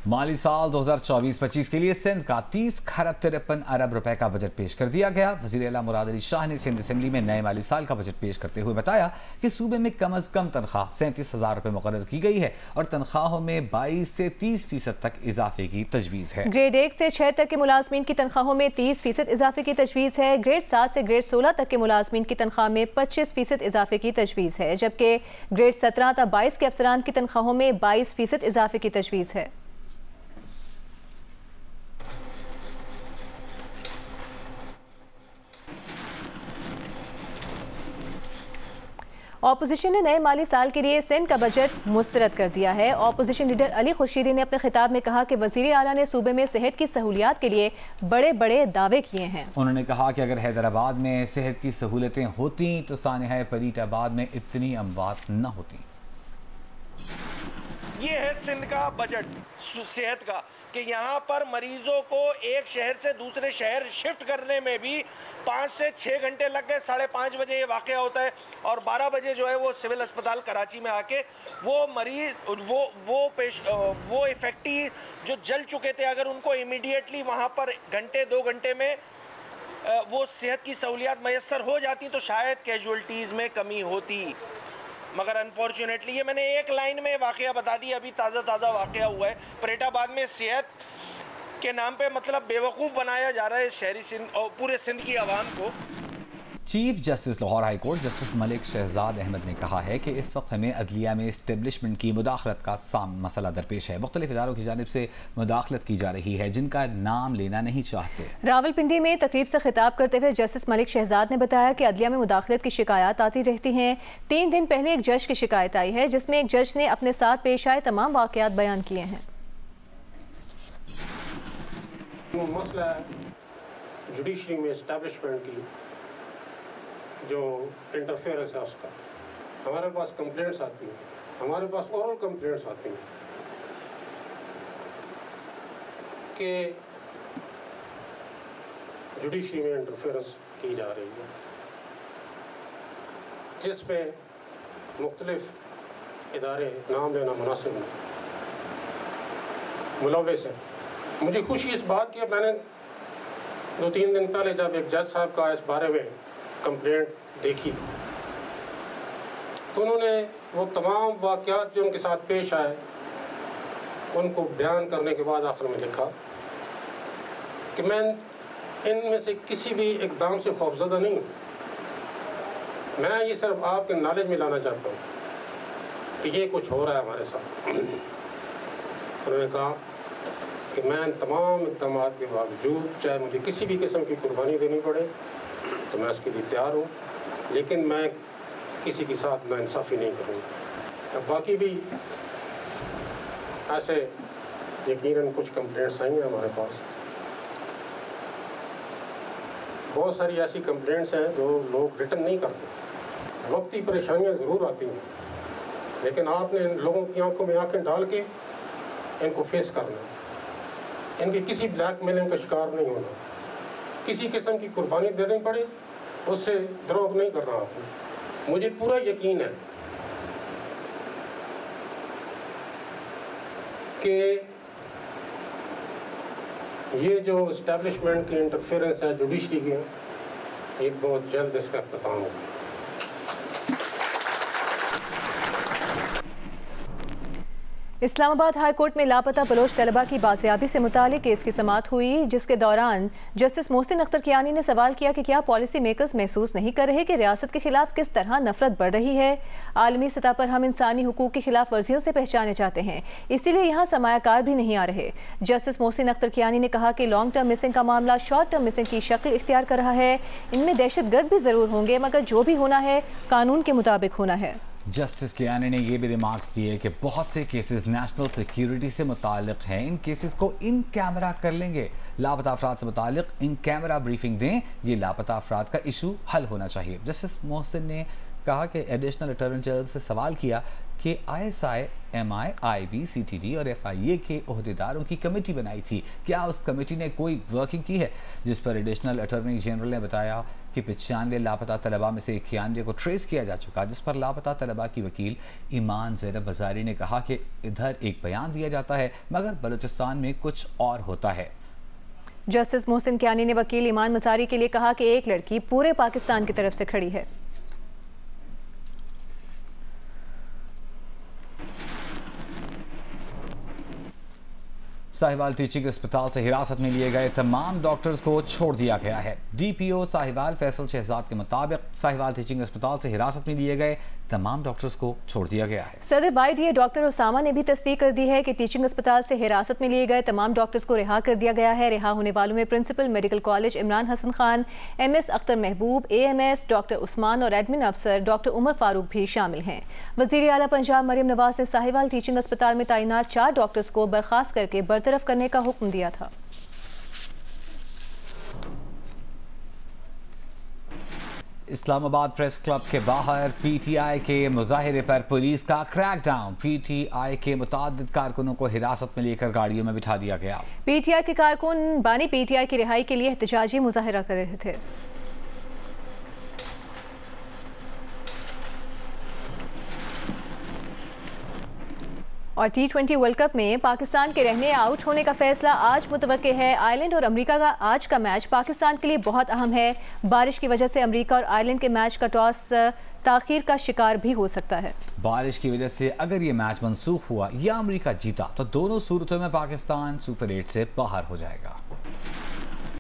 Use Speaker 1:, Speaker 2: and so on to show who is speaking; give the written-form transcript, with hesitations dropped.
Speaker 1: माली साल 2024-25 के लिए सिंध का 30 खरब 53 अरब रुपए का बजट पेश कर दिया गया। वज़ीर आला मुराद अली शाह ने सिंध असेंबली में नए माली साल का बजट पेश करते हुए बताया कि सूबे में कम अज कम तनख्वाह 37,000 रुपए मुकर्रर की गई है और तनख्वाहों में 22 से 30% तक इजाफे की तजवीज़ है।
Speaker 2: ग्रेड 1 से 6 तक के मुलाजमीन की तनख्वाहों में 30% इजाफे की तजवीज़ है। ग्रेड 7 से ग्रेड 16 तक के मुलाजमीन की तनख्वाह में 25% इजाफे की तजवीज़ है, जबकि ग्रेड 17 तक 22 के अफसरान की तनख्वाहों में 22% इजाफे की तजवीज़ है। ऑपोजिशन ने नए माली साल के लिए सिंध का बजट मुस्तरद कर दिया है। ऑपोजिशन लीडर अली खुर्शीदी ने अपने खिताब में कहा कि वज़ीर आला ने सूबे में सेहत की सहूलियात के लिए बड़े बड़े दावे किए हैं।
Speaker 1: उन्होंने कहा कि अगर हैदराबाद में सेहत की सहूलतें होती तो सानिहा परीटाबाद में इतनी अमवात न होती।
Speaker 3: ये है सिंध का बजट सेहत का कि यहाँ पर मरीजों को एक शहर से दूसरे शहर शिफ्ट करने में भी 5 से 6 घंटे लग गए। 5:30 बजे ये वाक़या होता है और 12 बजे जो है वो सिविल अस्पताल कराची में आके वो मरीज वो इफेक्टी जो जल चुके थे, अगर उनको इमीडिएटली वहाँ पर घंटे 2 घंटे में वो सेहत की सहूलियात मैसर हो जाती तो शायद कैजुअल्टीज़ में कमी होती। मगर अनफॉर्चुनेटली ये मैंने एक लाइन में वाक़या बता दी, अभी ताज़ा वाक़या हुआ है। परेटाबाद में सेहत के नाम पे मतलब बेवकूफ़ बनाया जा रहा है शहरी सिंध और पूरे सिंध की आवाम को।
Speaker 1: Chief justice Lahore high court justice Malik Shahzad Ahmad ने कहा है कि इस वक्त हमें अदलिया में इस्टेब्लिशमेंट की मुदाखलत का मसला दरपेश है। मुख्तलिफ इदारों की जानिब से मुदाखलत की जा रही है जिनका नाम लेना नहीं चाहते।
Speaker 2: रावलपिंडी में तकरीब से खिताब करते हुए जस्टिस मलिक शहजाद ने बताया कि अदलिया में मुदाखलत की शिकायत आती रहती हैं। 3 दिन पहले एक जज की शिकायत आई है जिसमें एक जज ने अपने साथ पेश आए तमाम वाक़यात बयान किए हैं।
Speaker 4: मसला जुडिशरी में इस्टेब्लिशमेंट की जो इंटरफेरेंस है उसका, हमारे पास कंप्लेंट्स आती हैं, हमारे पास ओरल कंप्लेंट्स आती हैं कि जुडिशरी में इंटरफेरेंस की जा रही है, जिसमें मुख्तलिफ इदारे, नाम लेना मुनासिब नहीं, मुलव्वस है। मुझे खुशी इस बात की, मैंने 2-3 दिन पहले जब एक जज साहब का इस बारे में कंप्लेंट देखी तो उन्होंने वो तमाम वाक़यात जो उनके साथ पेश आए उनको बयान करने के बाद आखिर में लिखा कि मैं इनमें से किसी भी इक़दाम से खौफज़दा नहीं हूँ। मैं ये सिर्फ आपके नॉलेज में लाना चाहता हूँ कि ये कुछ हो रहा है हमारे साथ। उन्होंने कहा कि मैं तमाम इक़दाम के बावजूद चाहे मुझे किसी भी किस्म की कुर्बानी देनी पड़े तो मैं उसके लिए तैयार हूँ, लेकिन मैं किसी के साथ नाइंसाफ़ी नहीं करूँगा। अब बाकी भी ऐसे यकीनन कुछ कंप्लेंट्स आई हैं हमारे पास। बहुत सारी ऐसी कंप्लेंट्स हैं जो लोग रिटर्न नहीं करते। वक्ती परेशानियाँ ज़रूर आती हैं, लेकिन आपने इन लोगों की आंखों में आंखें डाल के इनको फेस करना है। इनकी किसी ब्लैकमेलिंग का शिकार नहीं होना, किसी किस्म की कुर्बानी देनी पड़े उससे द्रोह नहीं करना आपने। मुझे पूरा यकीन है कि ये जो इस्टेब्लिशमेंट की इंटरफेरेंस है जुडिशरी की, ये बहुत जल्द इसका इख्तिताम होगा।
Speaker 2: इस्लामाबाद हाई कोर्ट में लापता बलोच तलबा की बाजियाबी से मुतालिक केस की समाअत हुई, जिसके दौरान जस्टिस मोहसिन अख्तर कियानी ने सवाल किया कि क्या पॉलिसी मेकर्स महसूस नहीं कर रहे कि रियासत के खिलाफ किस तरह नफरत बढ़ रही है। आलमी सतह पर हम इंसानी हुकूक की खिलाफ वर्जियों से पहचाने जाते हैं, इसीलिए यहाँ सरमायाकार भी नहीं आ रहे। जस्टिस मोहसिन अख्तर कियानी ने कहा कि लॉन्ग टर्म मिसिंग का मामला शॉर्ट टर्म मिसिंग की शक्ल इख्तियार कर रहा है। इनमें दहशतगर्द भी ज़रूर होंगे, मगर जो भी होना है कानून के मुताबिक होना है।
Speaker 1: जस्टिस कियानी ने यह भी रिमार्क्स दिए कि बहुत से केसेस नेशनल सिक्योरिटी से मुतालिक हैं, इन केसेस को इन कैमरा कर लेंगे। लापता अफराद से मुतालिक इन कैमरा ब्रीफिंग दें, ये लापता अफराद का इशू हल होना चाहिए। जस्टिस मोहसिन ने कहा कि एडिशनल अटॉर्नी जनरल से सवाल किया कि ISI, MI, IB, CTD और FIA के अहदेदारों की कमेटी बनाई थी, क्या उस कमेटी ने कोई वर्किंग की है, जिस पर एडिशनल अटॉर्नी जनरल ने बताया कि 95 लापता तलबा में से 91 को ट्रेस किया जा चुका, जिस पर लापता तलबा की वकील ईमान ज़ैनब बजारी ने कहा कि इधर एक बयान दिया जाता है मगर बलूचिस्तान में कुछ और होता है।
Speaker 2: जस्टिस मोहसिन कियानी ने वकील ईमान मजारी के लिए कहा कि एक लड़की पूरे पाकिस्तान की तरफ से खड़ी है।
Speaker 1: साहिवाल टीचिंग अस्पताल से हिरासत में लिए गए तमाम डॉक्टर्स को छोड़ दिया गया है। DPO साहिवाल फैसल शहजाद के मुताबिक साहिवाल टीचिंग अस्पताल से हिरासत में लिए गए तमाम डॉक्टर्स को छोड़ दिया गया है।
Speaker 2: सदर YDA डॉक्टर उसामा ने भी तस्दीक कर दी है कि टीचिंग अस्पताल से हिरासत में लिए गए तमाम डॉक्टर्स को रिहा कर दिया गया है। रिहा होने वालों में principal medical college Imran Hasan Khan, MS Akhtar Mahboob, AMS doctor Usman और एडमिन अफसर डॉक्टर उमर फारूक भी शामिल हैं। वज़ीर आला पंजाब मरियम नवाज ने साहिवाल टीचिंग अस्पताल में तैनात 4 डॉक्टर्स को बर्खास्त करके बरतरफ करने का हुक्म दिया था।
Speaker 1: इस्लामाबाद प्रेस क्लब के बाहर PTI के मुजाहिरे पर पुलिस का क्रैकडाउन। PTI के मुताद्दिद कारकुनों को हिरासत में लेकर गाड़ियों में बिठा दिया गया।
Speaker 2: PTI के कारकुन बानी PTI की रिहाई के लिए एहतजाजी मुजाहिरा कर रहे थे। और T20 वर्ल्ड कप में पाकिस्तान के रहने आउट होने का फैसला आज मुतवक्के है। आयरलैंड और अमेरिका का आज का मैच पाकिस्तान के लिए बहुत अहम है। बारिश की वजह से अमेरिका और आयरलैंड के मैच का टॉस ताखीर का शिकार भी हो सकता है।
Speaker 1: बारिश की वजह से अगर ये मैच मंसूख हुआ या अमेरिका जीता तो दोनों सूरतों में पाकिस्तान सुपर 8 से बाहर हो जाएगा।